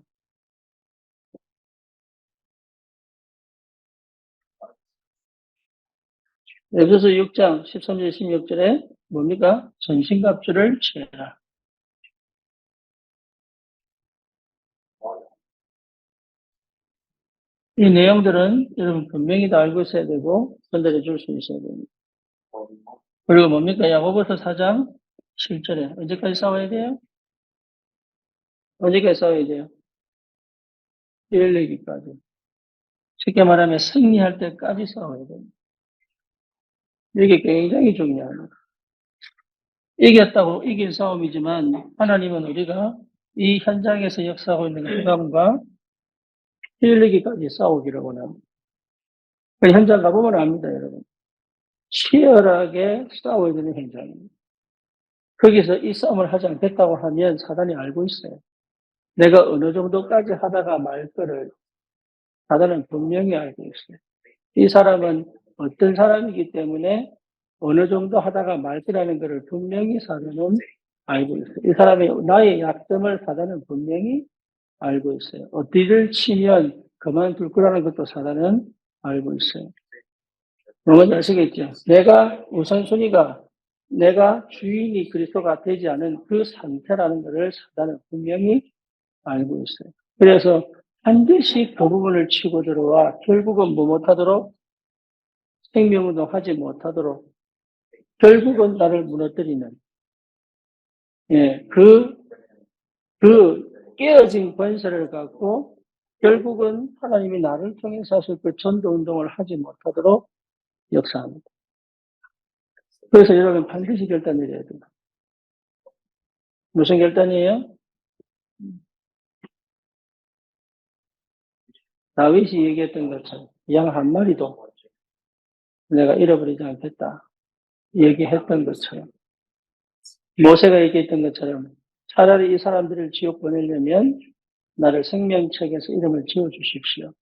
에베소서 6장 13절 16절에 뭡니까? 전신갑주를 취해라. 이 내용들은 여러분 분명히 다 알고 있어야 되고 전달해 줄 수 있어야 됩니다. 그리고 뭡니까? 야고보서 4장 7절에 언제까지 싸워야 돼요? 언제까지 싸워야 돼요? 이르기까지. 쉽게 말하면 승리할 때까지 싸워야 됩니다. 이게 굉장히 중요합니다. 이겼다고 이긴 싸움이지만 하나님은 우리가 이 현장에서 역사하고 있는 흑암과 피 흘리기까지 싸우기를 원합니다. 그 현장 가보면 압니다, 여러분. 치열하게 싸워야 되는 현장입니다. 거기서 이 싸움을 하지 않겠다고 하면 사단이 알고 있어요. 내가 어느 정도까지 하다가 말 거를 사단은 분명히 알고 있어요. 이 사람은 어떤 사람이기 때문에 어느 정도 하다가 말 거라는 것을 분명히 사단은 알고 있어요. 이 사람이 나의 약점을 사단은 분명히 알고 있어요. 어디를 치면 그만둘 거라는 것도 사단은 알고 있어요. 뭔지 아시겠죠? 내가 우선순위가 내가 주인이 그리스도가 되지 않은 그 상태라는 것을 사단은 분명히 알고 있어요. 그래서 반드시 그 부분을 치고 들어와 결국은 뭐 못하도록 생명운동 하지 못하도록 결국은 나를 무너뜨리는 예, 그 깨어진 권세를 갖고 결국은 하나님이 나를 통해서 하실 그 전도운동을 하지 못하도록 역사합니다. 그래서 여러분 반드시 결단 내려야 돼요. 무슨 결단이에요? 다윗이 얘기했던 것처럼 양 한 마리도 내가 잃어버리지 않겠다 얘기했던 것처럼 모세가 얘기했던 것처럼 차라리 이 사람들을 지옥 보내려면 나를 생명책에서 이름을 지어주십시오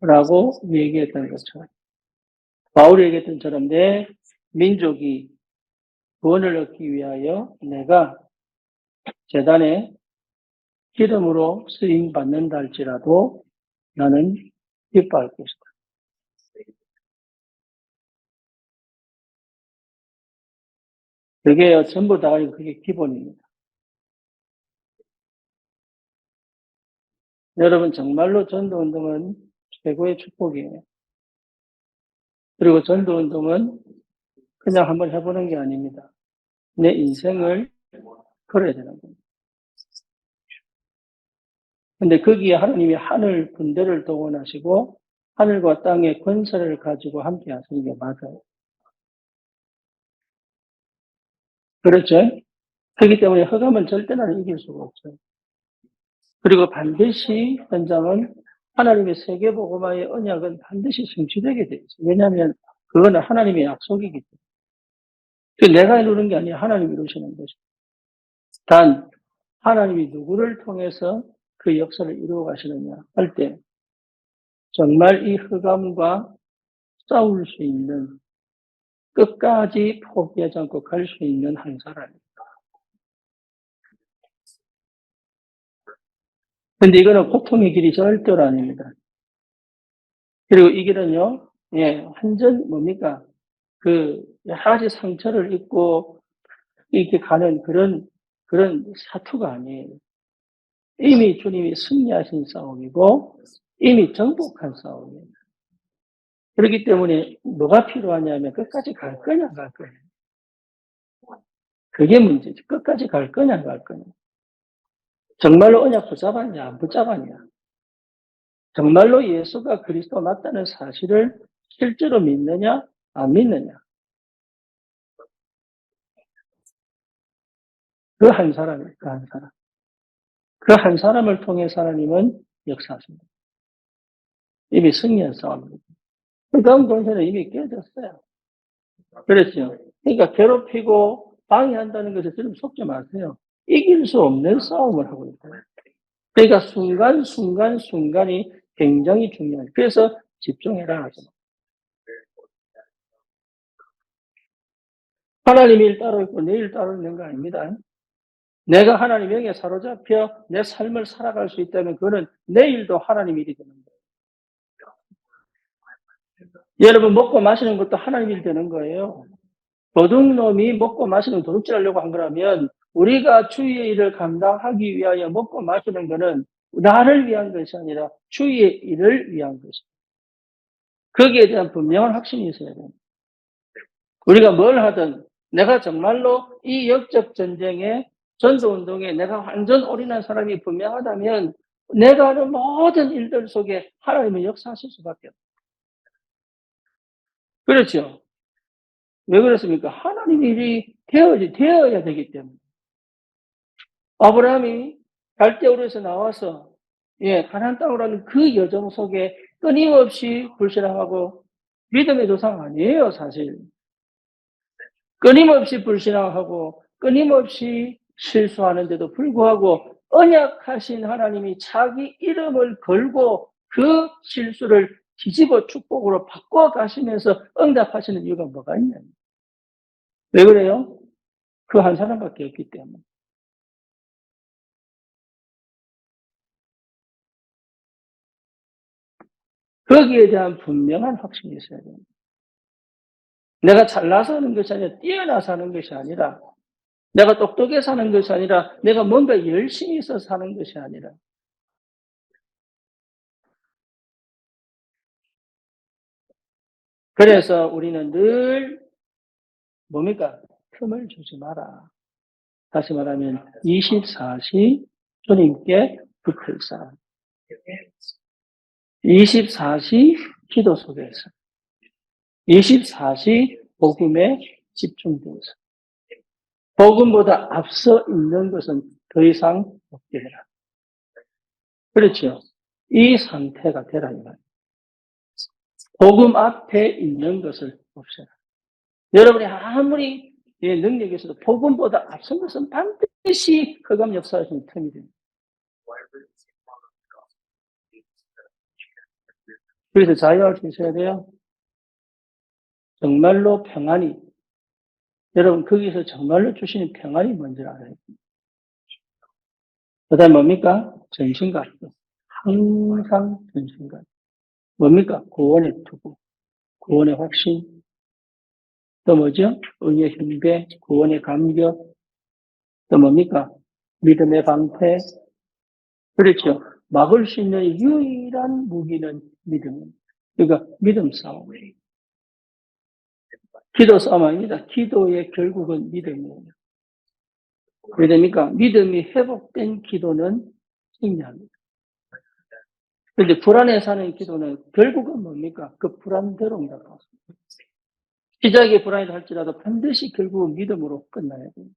라고 얘기했던 것처럼 바울이 얘기했던 것처럼 내 민족이 구원을 얻기 위하여 내가 제단에 기름으로 쓰임 받는다 할지라도 나는 기뻐할 것이다. 그게 전부 다 그게 기본입니다. 여러분 정말로 전도운동은 최고의 축복이에요. 그리고 전도운동은 그냥 한번 해보는 게 아닙니다. 내 인생을 걸어야 되는 겁니다. 근데 거기에 하나님이 하늘 군대를 동원하시고 하늘과 땅의 권세를 가지고 함께 하시는 게 맞아요. 그렇죠? 그렇기 때문에 흑암은 절대 나를 이길 수가 없어요. 그리고 반드시 현장은 하나님의 세계복음화의 언약은 반드시 성취되게 돼 있어요. 왜냐하면 그거는 하나님의 약속이기 때문에. 내가 이루는 게 아니라 하나님이 이루시는 거죠. 단 하나님이 누구를 통해서 그 역사를 이루어 가시느냐 할 때 정말 이 흑암과 싸울 수 있는 끝까지 포기하지 않고 갈 수 있는 한 사람입니다. 근데 이거는 고통의 길이 절대로 아닙니다. 그리고 이 길은요, 예, 완전 뭡니까? 그, 여러 가지 상처를 입고 이렇게 가는 그런 사투가 아니에요. 이미 주님이 승리하신 싸움이고, 이미 정복한 싸움이에요. 그렇기 때문에 뭐가 필요하냐면 끝까지 갈 거냐, 안 갈 거냐. 그게 문제지. 끝까지 갈 거냐, 안 갈 거냐. 정말로 언약 붙잡았냐, 안 붙잡았냐. 정말로 예수가 그리스도 맞다는 사실을 실제로 믿느냐, 안 믿느냐. 그 한 사람이에요, 그 한 사람. 그 한 사람을 통해 하나님은 역사하십니다. 이미 승리한 싸움입니다. 그 다음 권세는 이미 깨졌어요. 그렇죠. 그러니까 괴롭히고 방해한다는 것에 좀 속지 마세요. 이길 수 없는 싸움을 하고 있어요. 그러니까 순간이 굉장히 중요해요. 그래서 집중해라 하죠. 하나님 일 따로 있고 내 일 따로 있는 거 아닙니다. 내가 하나님 영에 사로잡혀 내 삶을 살아갈 수 있다면 그거는 내 일도 하나님 일이 되는 거예요. 여러분 먹고 마시는 것도 하나님 일 되는 거예요. 도둑놈이 먹고 마시는 도둑질 하려고 한 거라면 우리가 주의 일을 감당하기 위하여 먹고 마시는 것은 나를 위한 것이 아니라 주의 일을 위한 것입니다. 거기에 대한 분명한 확신이 있어야 됩니다. 우리가 뭘 하든 내가 정말로 이 역적 전쟁에 전도운동에 내가 완전 올인한 사람이 분명하다면 내가 하는 모든 일들 속에 하나님은 역사하실 수밖에 없어요. 그렇죠? 왜 그렇습니까? 하나님 일이 되어야 되기 때문에. 아브라함이 갈대우르에서 나와서 가나안 땅으로 가는 그 여정 속에 끊임없이 불신앙하고 믿음의 조상 아니에요, 사실. 끊임없이 불신앙하고 끊임없이 실수하는데도 불구하고 언약하신 하나님이 자기 이름을 걸고 그 실수를 뒤집어 축복으로 바꿔 가시면서 응답하시는 이유가 뭐가 있냐면 왜 그래요? 그 한 사람밖에 없기 때문에. 거기에 대한 분명한 확신이 있어야 됩니다. 내가 잘나서 하는 것이 아니라 뛰어나서 하는 것이 아니라 내가 똑똑해서 하는 것이 아니라 내가 뭔가 열심히 있어서 하는 것이 아니라 그래서 우리는 늘 뭡니까? 틈을 주지 마라. 다시 말하면 24시 주님께 붙을 사람. 24시 기도 속에서 24시 복음에 집중되어서 복음보다 앞서 있는 것은 더 이상 없게 해라. 그렇죠? 이 상태가 되라 이 말이에요. 복음 앞에 있는 것을 없애라. 여러분이 아무리 능력이 있어도 복음보다 앞선 것은 반드시 흑암 역사하시는 틈이 됩니다. 그래서 자유할 수 있어야 돼요. 정말로 평안이, 여러분 거기서 정말로 주시는 평안이 뭔지 알아요. 그 다음에 뭡니까? 전신갑주. 항상 전신갑주. 뭡니까? 구원의 투구, 구원의 확신, 또 뭐죠? 의의 힘배, 구원의 감격, 또 뭡니까? 믿음의 방패. 그렇죠. 막을 수 있는 유일한 무기는 믿음입니다. 그러니까 믿음 싸움이에요. 기도 싸움 아닙니다. 기도의 결국은 믿음이에요. 왜 됩니까? 믿음이 회복된 기도는 승리합니다. 그런데 불안에 사는 기도는 결국은 뭡니까? 그 불안대로 응답합니다. 시작이 불안이다 할지라도 반드시 결국은 믿음으로 끝나야 됩니다.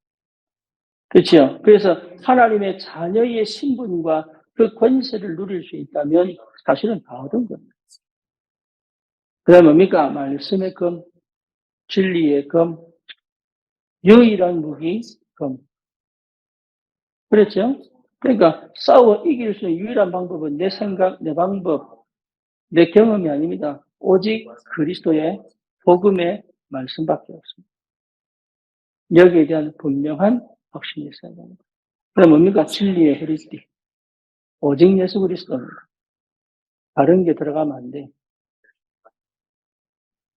그렇죠? 그래서 하나님의 자녀의 신분과 그 권세를 누릴 수 있다면 사실은 다 얻은 겁니다. 그 다음에 뭡니까? 말씀의 검, 진리의 검, 유일한 무기, 검. 그렇죠? 그러니까 싸워 이길 수 있는 유일한 방법은 내 생각, 내 방법, 내 경험이 아닙니다. 오직 그리스도의 복음의 말씀밖에 없습니다. 여기에 대한 분명한 확신이 있어야 됩니다. 그럼 뭡니까? 진리의 허리띠. 오직 예수 그리스도입니다. 다른 게 들어가면 안 돼.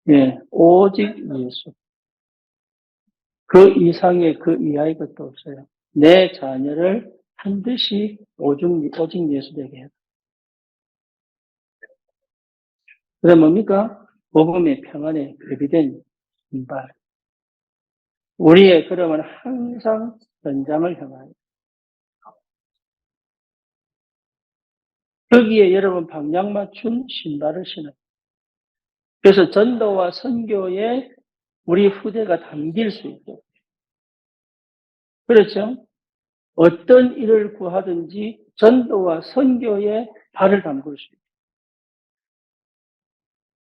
예, 오직 예수. 그 이상의 그 이하의 것도 없어요. 내 자녀를 반드시 오직 예수 되게 해요. 그럼 뭡니까? 복음의 평안에 대비된 신발. 우리의 걸음은 항상 전장을 향하여. 거기에 여러분 방향 맞춘 신발을 신어요. 그래서 전도와 선교에 우리 후대가 담길 수 있도록. 그렇죠? 어떤 일을 구하든지 전도와 선교에 발을 담글 수 있도록.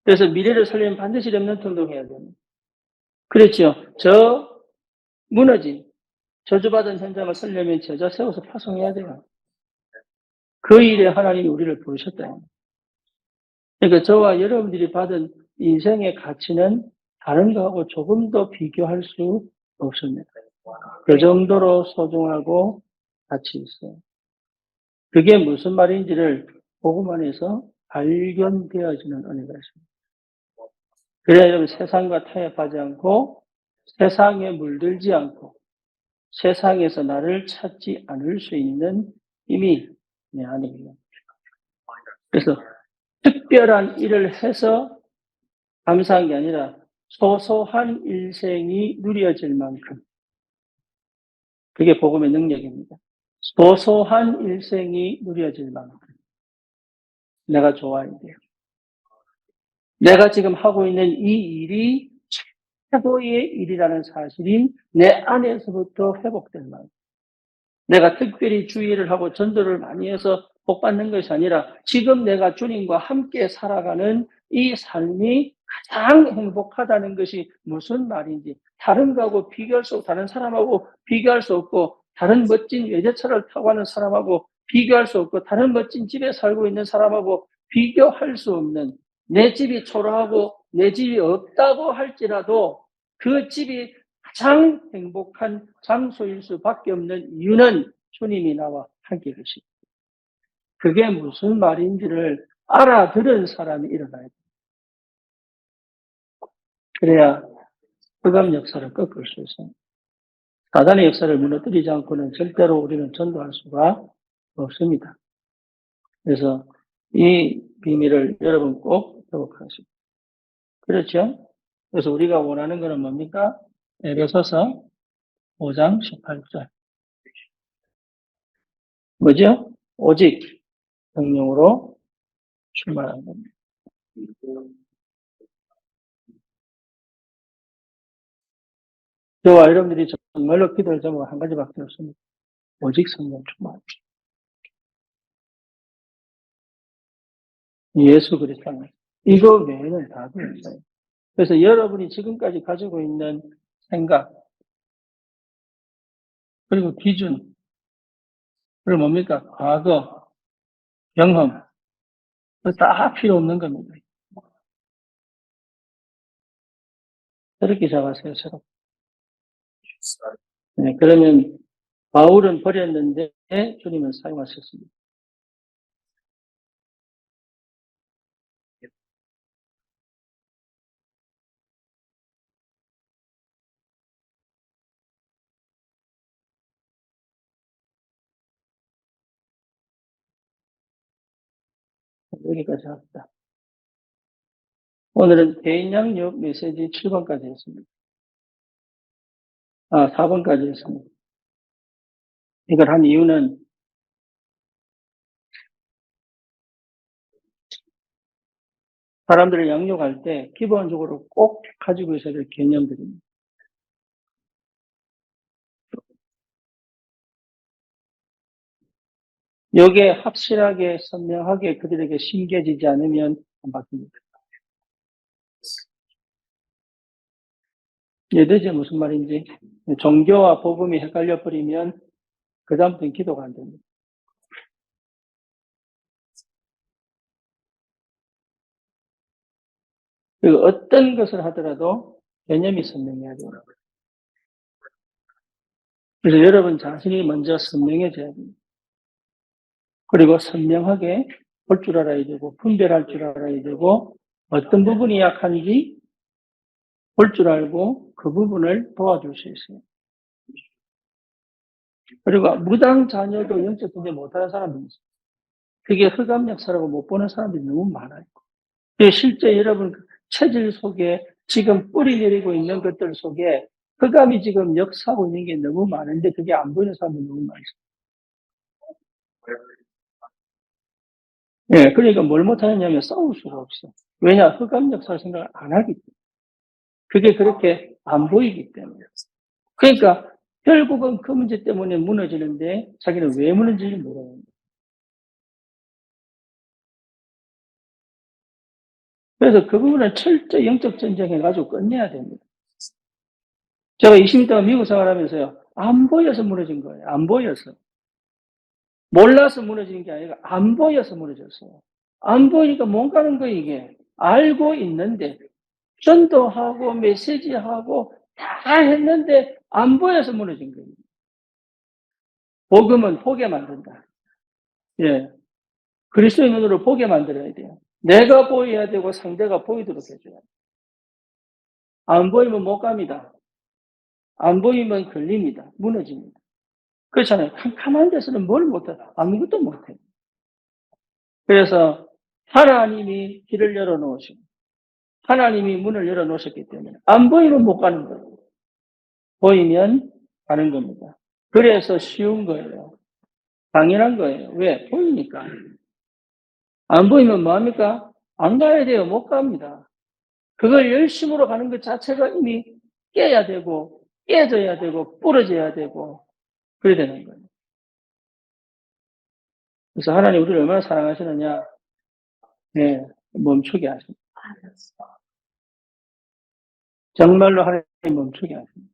그래서 미래를 살리면 반드시 렘넌트 운동해야 됩니다. 그렇죠? 무너진, 저주받은 현장을 살려면 제자 세워서 파송해야 돼요. 그 일에 하나님이 우리를 부르셨다. 그러니까 저와 여러분들이 받은 인생의 가치는 다른 거하고 조금 더 비교할 수 없습니다. 그 정도로 소중하고 가치 있어요. 그게 무슨 말인지를 복음 안에서 발견되어지는 은혜가 있습니다. 그래야 여러분 세상과 타협하지 않고 세상에 물들지 않고 세상에서 나를 찾지 않을 수 있는 힘이 내 안에 있는. 그래서 특별한 일을 해서 감사한 게 아니라 소소한 일생이 누려질 만큼 그게 복음의 능력입니다. 소소한 일생이 누려질 만큼 내가 좋아야 돼요. 내가 지금 하고 있는 이 일이 최고의 일이라는 사실이 내 안에서부터 회복될 만큼 내가 특별히 주의를 하고 전도를 많이 해서 복 받는 것이 아니라 지금 내가 주님과 함께 살아가는 이 삶이 가장 행복하다는 것이 무슨 말인지 다른 거하고 비교할 수 없고 다른 사람하고 비교할 수 없고 다른 멋진 외제차를 타고 가는 사람하고 비교할 수 없고 다른 멋진 집에 살고 있는 사람하고 비교할 수 없는 내 집이 초라하고 내 집이 없다고 할지라도 그 집이 가장 행복한 장소일 수밖에 없는 이유는 주님이 나와 함께 계십니다. 그게 무슨 말인지를 알아들은 사람이 일어나야 돼요. 그래야 흑암 역사를 꺾을 수 있어요. 사단의 역사를 무너뜨리지 않고는 절대로 우리는 전도할 수가 없습니다. 그래서 이 비밀을 여러분 꼭 기억하십시오. 그렇죠? 그래서 우리가 원하는 것은 뭡니까? 에베소서 5장 18절. 뭐죠? 오직 성령으로 충만한 겁니다. 저와 여러분들이 정말로 기도할 점은 한 가지밖에 없습니다. 오직 성령 충만. 예수 그리스도 안에서. 이거 외에는 답이 없어요. 그래서 여러분이 지금까지 가지고 있는 생각, 그리고 기준, 그리고 뭡니까? 과거, 경험, 그거 다 필요 없는 겁니다. 새롭게 잡아세요, 새롭게. 네, 그러면 바울은 버렸는데 주님은 사용하셨습니다. 여기까지 합시다. 오늘은 개인 양육 메시지 7번까지 했습니다. 4번까지 했습니다. 이걸 한 이유는 사람들을 양육할 때 기본적으로 꼭 가지고 있어야 될 개념들입니다. 여기에 확실하게 선명하게 그들에게 심겨지지 않으면 안 바뀝니다. 이해되죠? 무슨 말인지. 종교와 복음이 헷갈려 버리면 그 다음부터는 기도가 안 됩니다. 그리고 어떤 것을 하더라도 개념이 선명해야 돼요. 그래서 여러분 자신이 먼저 선명해져야 됩니다. 그리고 선명하게 볼 줄 알아야 되고 분별할 줄 알아야 되고 어떤 부분이 약한지 볼 줄 알고 그 부분을 도와줄 수 있어요. 그리고 무당 자녀도 영적 존재 못하는 사람들이 있어요. 그게 흑암 역사라고 못 보는 사람들이 너무 많아요. 실제 여러분 체질 속에 지금 뿌리 내리고 있는 것들 속에 흑암이 지금 역사하고 있는 게 너무 많은데 그게 안 보이는 사람들이 너무 많아요. 예, 그러니까 뭘 못하느냐면 싸울 수가 없어. 왜냐? 흑암 역사를 생각을 안 하기 때문에. 그게 그렇게 안 보이기 때문에. 그러니까 결국은 그 문제 때문에 무너지는데 자기는 왜 무너지는지 모르는 거예요. 그래서 그 부분을 철저히 영적 전쟁해가지고 끝내야 됩니다. 제가 20년 동안 미국 생활하면서요. 안 보여서 무너진 거예요. 안 보여서. 몰라서 무너지는 게 아니라 안 보여서 무너졌어요. 안 보이니까 못 가는 거예요, 이게. 알고 있는데, 전도하고 메시지하고 다 했는데 안 보여서 무너진 거예요. 복음은 보게 만든다. 예. 그리스도의 눈으로 보게 만들어야 돼요. 내가 보여야 되고 상대가 보이도록 해줘야 돼요. 안 보이면 못 갑니다. 안 보이면 걸립니다. 무너집니다. 그렇잖아요. 캄캄한 데서는 뭘 못해? 아무것도 못해요. 그래서 하나님이 길을 열어놓으시고 하나님이 문을 열어놓으셨기 때문에 안 보이면 못 가는 거예요. 보이면 가는 겁니다. 그래서 쉬운 거예요. 당연한 거예요. 왜? 보이니까. 안 보이면 뭐합니까? 안 가야 돼요. 못 갑니다. 그걸 열심으로 가는 것 자체가 이미 깨야 되고 깨져야 되고 부러져야 되고 그래야 되는 거예요. 그래서 하나님 우리를 얼마나 사랑하시느냐. 네, 멈추게 하십니다. 정말로 하나님 멈추게 하십니다.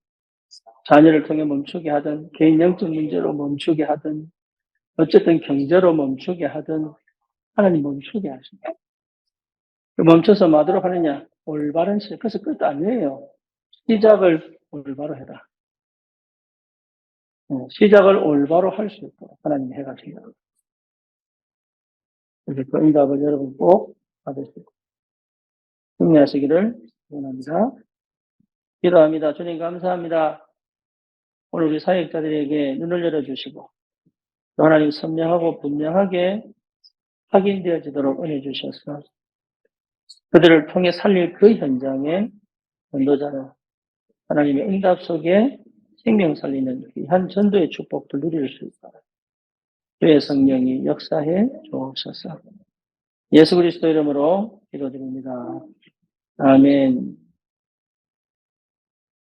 자녀를 통해 멈추게 하든 개인 영적 문제로 멈추게 하든 어쨌든 경제로 멈추게 하든 하나님 멈추게 하십니다. 멈춰서 뭐하도록 하느냐? 올바른 시 그래서 끝 아니에요. 시작을 올바로 해라. 시작을 올바로 할 수 있도록 하나님이 해가십니다. 그래서 그 응답을 여러분 꼭 받으시고 승리하시기를 원합니다. 기도합니다. 주님 감사합니다. 오늘 우리 사역자들에게 눈을 열어주시고 또 하나님 선명하고 분명하게 확인되어지도록 은혜 주셔서 그들을 통해 살릴 그 현장에 전도자는 하나님의 응답 속에 생명 살리는 귀한 전도의 축복을 누릴 수 있도록 주의 성령이 역사해 주옵소서. 예수 그리스도 이름으로 기도드립니다. 아멘.